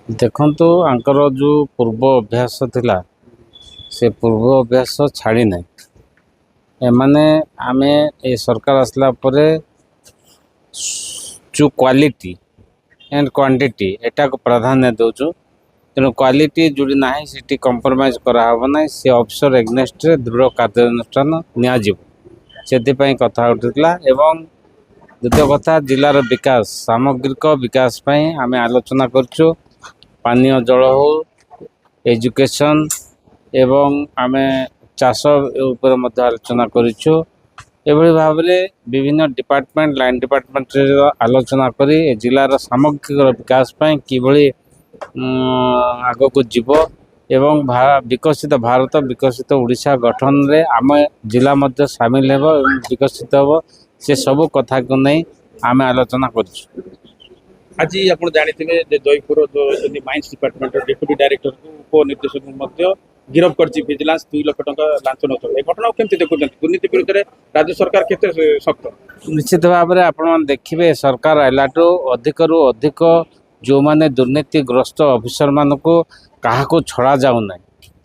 देखु आंकर जो पूर्व अभ्यास थिला से पूर्व अभ्यास छाड़ी ना एमाने आमे ए सरकार आसला परे जो क्वालिटी एंड क्वांटिटी एटा को प्राधान्य दौचु तेणु क्वालिटी जोड़ी ना सीटी कंप्रोमाइज कराब ना से अफिसर एग्नेस्ट दृढ़ कार्यानुष्ठान निपाई कथा उठा एवं द्वितीय कथा जिलार विकास सामग्रिक विकास आम आलोचना करूँ पानीय जल हो एजुकेशन एवं आमे चाष उपर मध्य आलोचना करूँ एभली भाव में विभिन्न डिपार्टमेंट लाइन डिपार्टमेंट आलोचना करी जिलार सामग्रिक विकास किभली आग को जीव एवं विकसित भारत विकसित ओडिशा गठन रे आम जिला मध्य सामिल हेब विकसित हेब से सब कथा को नहीं आम आलोचना करूँ। आज आप जानते जयपुर जो माइंस डिपार्टमेंट डेप्यूटी डायरेक्टर को उपनिर्देशक गिरफ कर विजिलेंस 2 लाख टंका लांच न घटना केमती देखुं दुर्नीति विरुद्ध में राज्य सरकार केते सख्त निश्चित भाव में आप देखिए सरकार आइलाठू अधिक रु अधिक जो माने दुर्नीतिग्रस्त अफिसर मान को क्या छड़ा जाऊना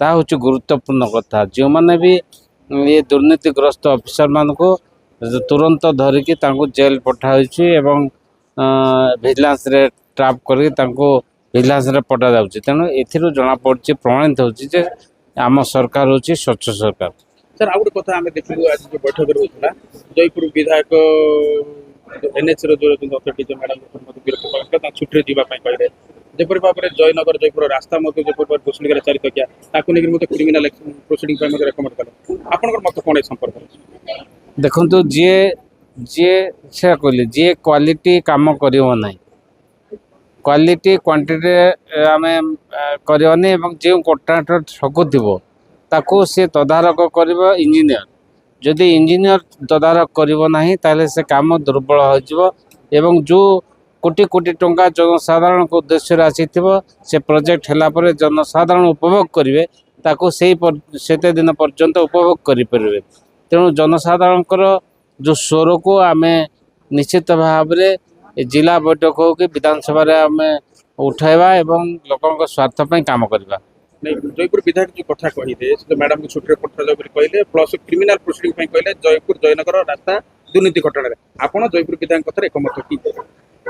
ता हूँ गुरुत्वपूर्ण कथा जो माने भी ये दुर्नीतिग्रस्त अफिसर मान को तुरंत धरिकी जेल पठाई एवं विजिलेंस रे ट्राप करके विजिलेंस रे पठा जाउछि तेणु एथिरु जना पड़छि प्रमाणित होछि जे आम सरकार होछि स्वच्छ सरकार। सर आ गोटे कथा आम देखलु आज जो बैठक होता जयपुर विधायक एनएच रो जो अथॉरिटी मैडम छुट्टी जावाई कहले जपरी भाव में जयनगर जयपुर रास्ता घोषणा 4 टकिया क्रिमिनाल प्रोसीडिंग रेकमेंड कले आपन मत कौन संपर्क देखु जी जी से कहले जी क्वालिटी काम करियो नाही क्वालिटी क्वांटिटी आम करनी जो कॉन्ट्राक्टर ठकुथिबो ताको से तदारक करिब इंजीनियर जदि इंजीनियर तदारक करिबो नाही ताले से काम दुर्बल हो एवं जो कोटी कोटी टंका जनसाधारण को उद्देश्य आसीथिबो से प्रोजेक्ट हैला परे जनसाधारण उपभोग करिवे ताको सेते दिन पर्यंत उपभोग करि परिबे तेणु जनसाधारणकर जो स्वर को आम निश्चित भाव में जिला बैठक हो कि विधानसभा आम उठाइबा एवं लोकों स्वार्थपाई काम करवा जयपुर विधायक जो कथा कही मैडम को छुट्टी पठा जाए कहले प्लस क्रिमिनाल प्रोसीडिंग कहले जयपुर जयनगर रास्ता दुर्नीति घटना आपड़ जयपुर विधायक कथा एकमत कि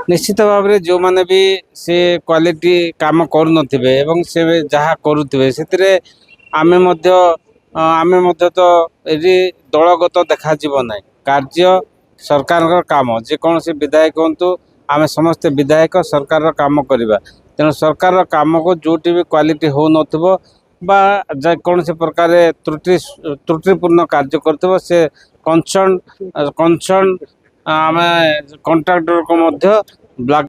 निश्चित भाव में जो माने भी से क्वालिटी काम करुनथिबे एवं से जहाँ करुथिबे सेतिरे आमे मध्य तो ये दलगत देखा जीव ना कार्य सरकार काम जेकोसी विधायक हूँ आम समस्ते विधायक सरकार काम करवा तेणु सरकार काम को जोटी भी क्वालिटी हो नौकरी प्रकार त्रुटिपूर्ण कार्य कर से कंसर्न आम कंट्राक्टर को ब्लैक